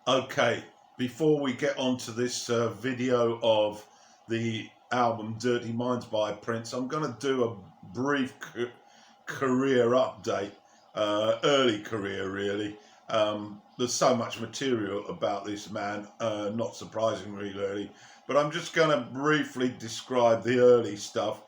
Okay, before we get on to this video of the album Dirty Minds by Prince, I'm going to do a brief career update, early career really. There's so much material about this man, not surprisingly really, but I'm just going to briefly describe the early stuff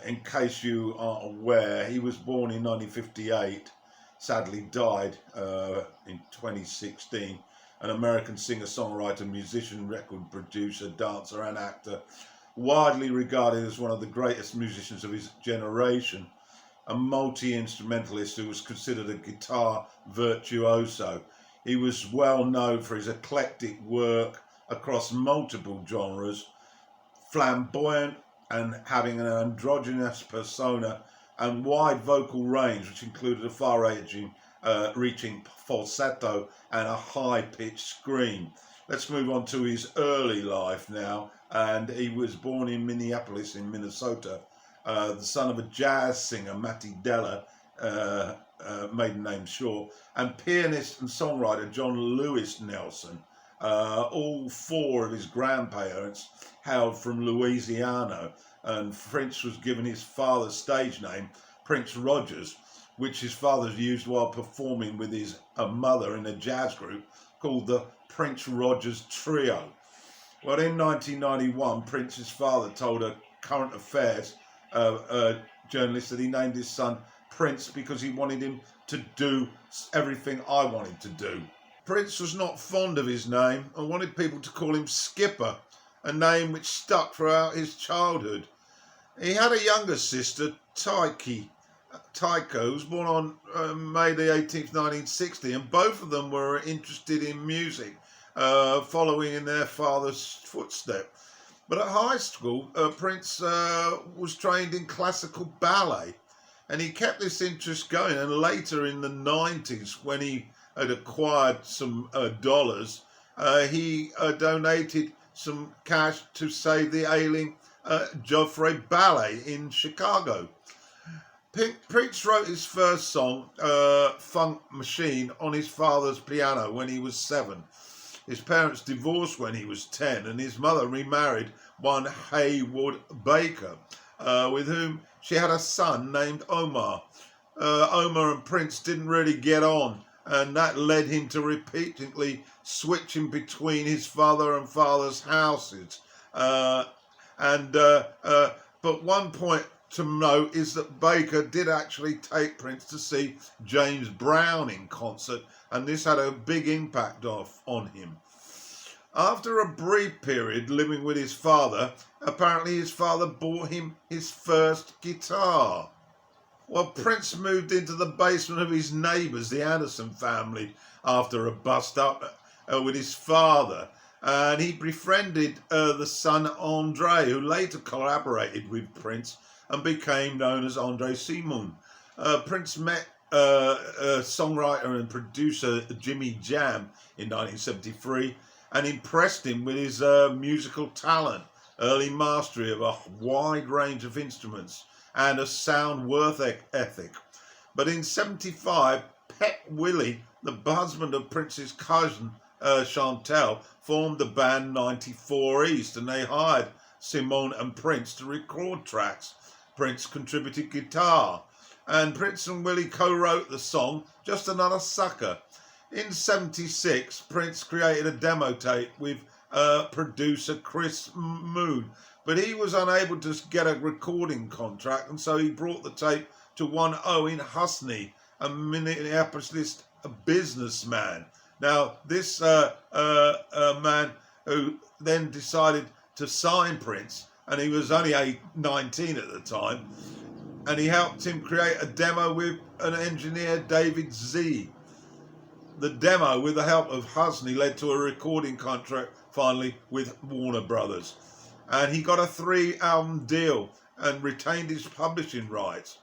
in case you aren't aware. He was born in 1958, sadly died in 2016. An American singer-songwriter, musician, record producer, dancer and actor, widely regarded as one of the greatest musicians of his generation, a multi-instrumentalist who was considered a guitar virtuoso. He was well known for his eclectic work across multiple genres, flamboyant and having an androgynous persona and wide vocal range, which included a far-reaching falsetto and a high-pitched scream. Let's move on to his early life now. And he was born in Minneapolis in Minnesota, the son of a jazz singer, Matty Della, maiden name Shaw, and pianist and songwriter John Lewis Nelson. All four of his grandparents hailed from Louisiana, and Prince was given his father's stage name, Prince Rogers, which his father used while performing with his mother in a jazz group called the Prince Rogers Trio. Well, in 1991, Prince's father told a current affairs journalist that he named his son Prince because he wanted him to do everything I wanted to do. Prince was not fond of his name and wanted people to call him Skipper, a name which stuck throughout his childhood. He had a younger sister, Tycho, who was born on May the 18th, 1960, and both of them were interested in music, following in their father's footsteps. But at high school, Prince was trained in classical ballet, and he kept this interest going. And later in the 90s, when he had acquired some dollars, he donated some cash to save the ailing Joffrey Ballet in Chicago. Prince wrote his first song, Funk Machine, on his father's piano when he was 7. His parents divorced when he was 10, and his mother remarried one Haywood Baker, with whom she had a son named Omar. Omar and Prince didn't really get on, and that led him to repeatedly switching between his father and father's houses. But one point to note is that Baker did actually take Prince to see James Brown in concert, and this had a big impact on him. After a brief period living with his father, apparently his father bought him his first guitar. Well, Prince moved into the basement of his neighbours, the Anderson family, after a bust-up with his father, and he befriended the son Andre, who later collaborated with Prince and became known as Andre Simon. Prince met songwriter and producer Jimmy Jam in 1973 and impressed him with his musical talent, early mastery of a wide range of instruments, and a sound work ethic. But in 1975, Pet Willie, the husband of Prince's cousin Chantel, formed the band 94 East, and they hired Simone and Prince to record tracks. Prince contributed guitar, and Prince and Willie co-wrote the song Just Another Sucker. In 1976, Prince created a demo tape with producer Chris Moon, but he was unable to get a recording contract, and so he brought the tape to one Owen Husney, a Minneapolis businessman. Now, this man who then decided to sign Prince, and he was only 19 at the time, and he helped him create a demo with an engineer, David Z. The demo, with the help of Husney, led to a recording contract finally with Warner Brothers. And he got a 3-album deal and retained his publishing rights.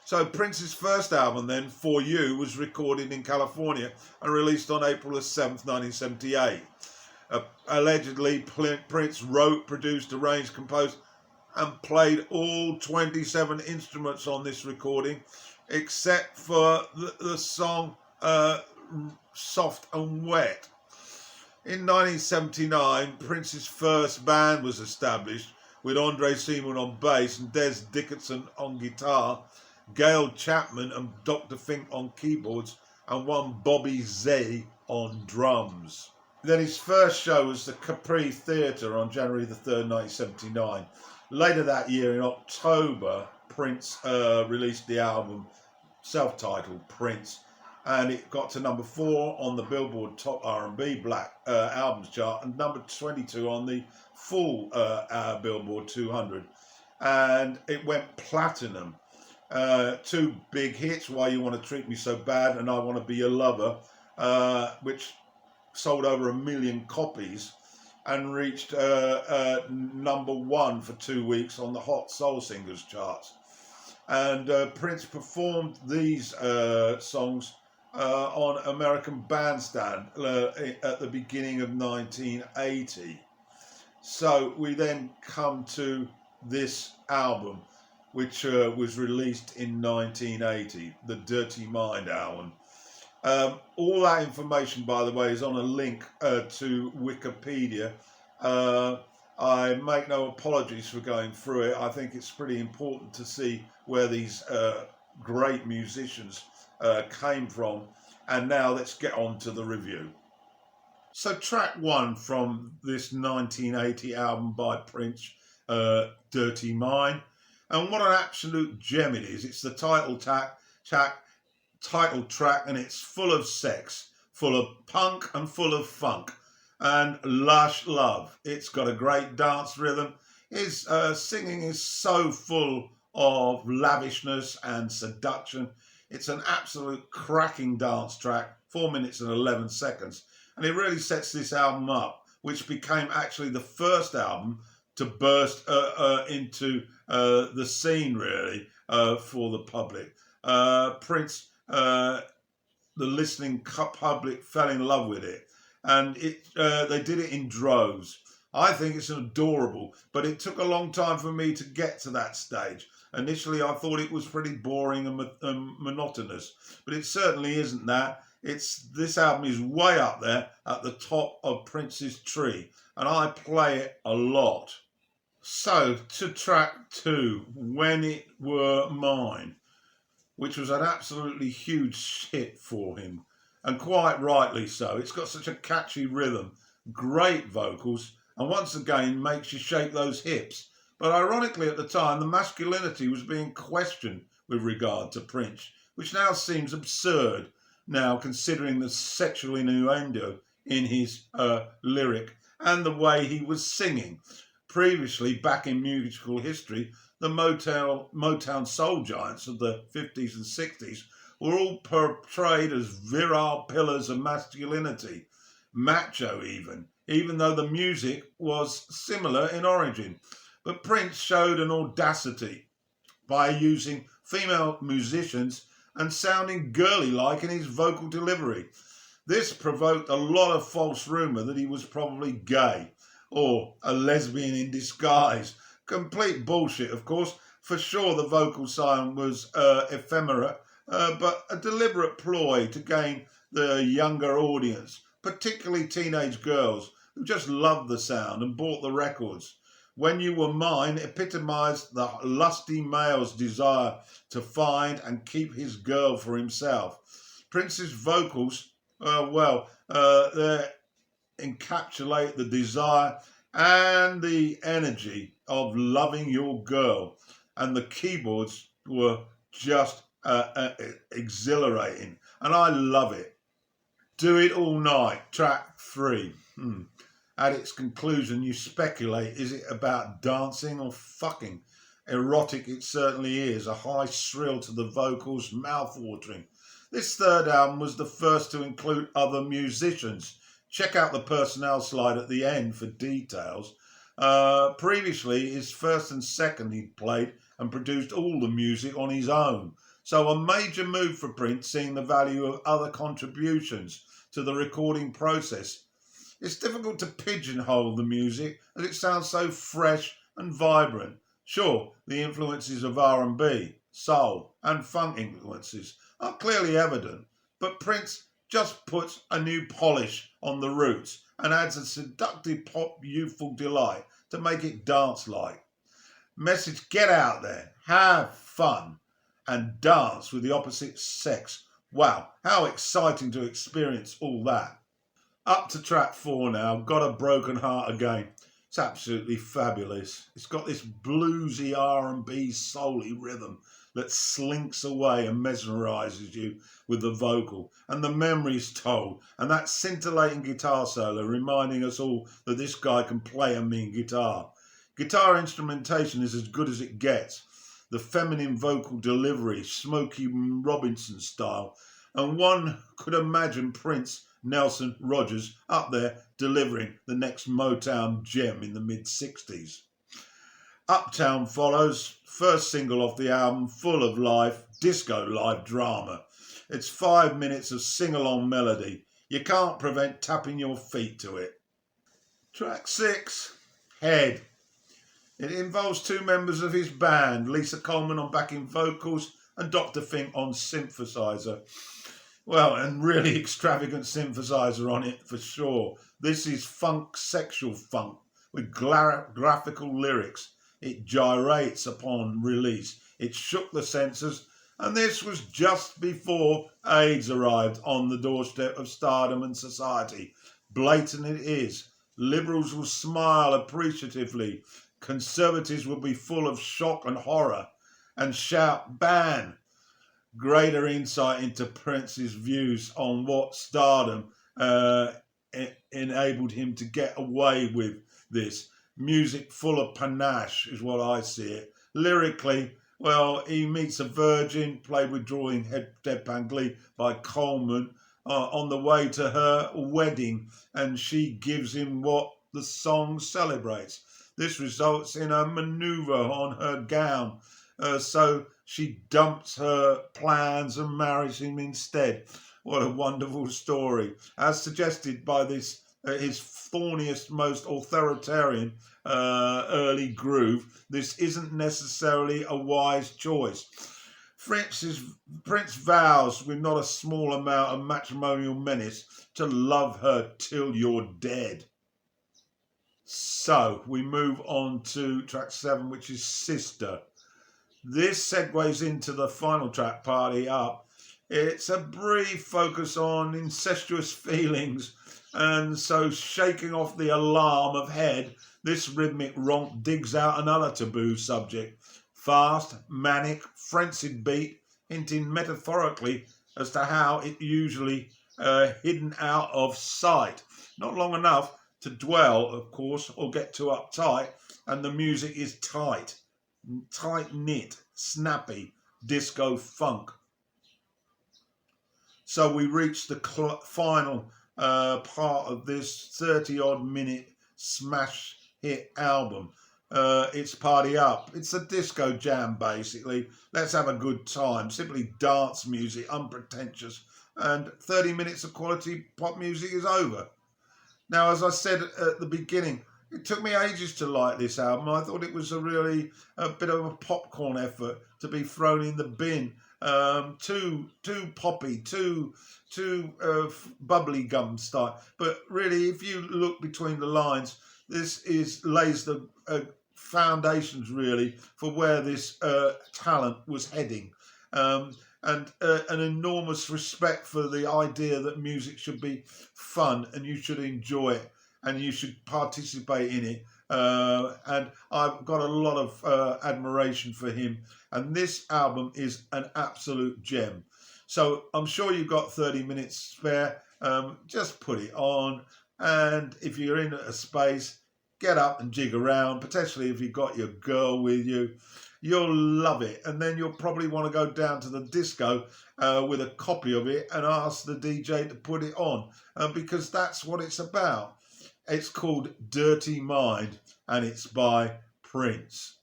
So Prince's first album then, For You, was recorded in California and released on April 7th, 1978. Allegedly, Prince wrote, produced, arranged, composed and played all 27 instruments on this recording, except for the song Soft and Wet. In 1979, Prince's first band was established with Andre Seaman on bass and Des Dickinson on guitar, Gail Chapman and Dr. Fink on keyboards, and one Bobby Z on drums. Then his first show was the Capri Theatre on January the 3rd, 1979. Later that year, in October, Prince released the album self-titled Prince, and it got to number 4 on the Billboard Top R&B Black Albums chart and number 22 on the full Billboard 200, and it went platinum. 2 big hits, Why You Want to Treat Me So Bad and I Want to Be Your Lover, which sold over 1 million copies and reached number 1 for 2 weeks on the Hot Soul Singers charts. And Prince performed these songs on American Bandstand at the beginning of 1980. So we then come to this album, which was released in 1980, the Dirty Mind album. All that information, by the way, is on a link to Wikipedia. I make no apologies for going through it. I think it's pretty important to see where these great musicians came from. And now let's get on to the review. So track 1 from this 1980 album by Prince, Dirty Mind. And what an absolute gem it is. It's the title track, and it's full of sex, full of punk and full of funk and lush love. It's got a great dance rhythm. His singing is so full of lavishness and seduction. It's an absolute cracking dance track, 4 minutes and 11 seconds. And it really sets this album up, which became actually the first album to burst into the scene, really, for the public. Prince, the listening public fell in love with it, and they did it in droves. I think it's adorable, but it took a long time for me to get to that stage. Initially, I thought it was pretty boring and monotonous, but it certainly isn't that. This album is way up there at the top of Prince's tree, and I play it a lot. So, to track 2, When It Were Mine, which was an absolutely huge hit for him, and quite rightly so. It's got such a catchy rhythm, great vocals, and once again makes you shake those hips. But ironically, at the time, the masculinity was being questioned with regard to Prince, which now seems absurd now, considering the sexual innuendo in his lyric and the way he was singing. Previously, back in musical history, the Motown soul giants of the 50s and 60s were all portrayed as virile pillars of masculinity, macho even though the music was similar in origin. But Prince showed an audacity by using female musicians and sounding girly-like in his vocal delivery. This provoked a lot of false rumour that he was probably gay or a lesbian in disguise. Complete bullshit, of course. For sure the vocal sound was ephemera, but a deliberate ploy to gain the younger audience, particularly teenage girls who just loved the sound and bought the records. When You Were Mine epitomised the lusty male's desire to find and keep his girl for himself. Prince's vocals, they encapsulate the desire and the energy of loving your girl, and the keyboards were just exhilarating, and I love it. Do It All Night, track 3. At its conclusion, you speculate, is it about dancing or fucking? Erotic it certainly is, a high shrill to the vocals, mouth-watering. This third album was the first to include other musicians. Check out the personnel slide at the end for details. Previously, his first and second he'd played and produced all the music on his own. So a major move for Prince, seeing the value of other contributions to the recording process. It's difficult to pigeonhole the music as it sounds so fresh and vibrant. Sure, the influences of R&B, soul and funk influences are clearly evident, but Prince just puts a new polish on the roots and adds a seductive pop youthful delight to make it dance-like. Message: get out there, have fun, and dance with the opposite sex. Wow, how exciting to experience all that. Up to track 4 now, Got a Broken Heart Again. It's absolutely fabulous. It's got this bluesy R&B soul-y rhythm that slinks away and mesmerises you with the vocal, and the memories told, and that scintillating guitar solo reminding us all that this guy can play a mean guitar. Guitar instrumentation is as good as it gets. The feminine vocal delivery, Smokey Robinson style, and one could imagine Prince, Nelson, Rogers up there delivering the next Motown gem in the mid-60s. Uptown follows, first single off the album, full of life, disco live drama. It's 5 minutes of sing-along melody. You can't prevent tapping your feet to it. Track 6, Head. It involves 2 members of his band, Lisa Coleman on backing vocals and Dr. Fink on synthesizer. Well, and really extravagant synthesizer on it for sure. This is funk, sexual funk with graphical lyrics. It gyrates upon release. It shook the senses, and this was just before AIDS arrived on the doorstep of stardom and society. Blatant it is. Liberals will smile appreciatively. Conservatives will be full of shock and horror and shout, ban. Greater insight into Prince's views on what stardom enabled him to get away with this. Music full of panache is what I see it. Lyrically, well, he meets a virgin, played with drawing deadpan glee by Coleman, on the way to her wedding, and she gives him what the song celebrates. This results in a manoeuvre on her gown, so she dumps her plans and marries him instead. What a wonderful story. As suggested by this, his thorniest, most authoritarian early groove, this isn't necessarily a wise choice. Prince vows with not a small amount of matrimonial menace to love her till you're dead. So we move on to track 7, which is Sister. This segues into the final track, Party Up. It's a brief focus on incestuous feelings, and so shaking off the alarm of Head, this rhythmic romp digs out another taboo subject. Fast, manic, frenzied beat, hinting metaphorically as to how it usually hidden out of sight. Not long enough to dwell, of course, or get too uptight, and the music is tight-knit, snappy, disco funk. So we reach the final part of this 30-odd minute smash hit album. It's Party Up. It's a disco jam, basically. Let's have a good time. Simply dance music, unpretentious, and 30 minutes of quality pop music is over. Now, as I said at the beginning, it took me ages to like this album. I thought it was a bit of a popcorn effort to be thrown in the bin. Too poppy, too bubbly gum style. But really, if you look between the lines, this lays the foundations really for where this talent was heading. And an enormous respect for the idea that music should be fun and you should enjoy it and you should participate in it. And I've got a lot of admiration for him. And this album is an absolute gem. So I'm sure you've got 30 minutes spare. Just put it on. And if you're in a space, get up and jig around. Potentially if you've got your girl with you, you'll love it. And then you'll probably want to go down to the disco with a copy of it and ask the DJ to put it on, because that's what it's about. It's called Dirty Mind and it's by Prince.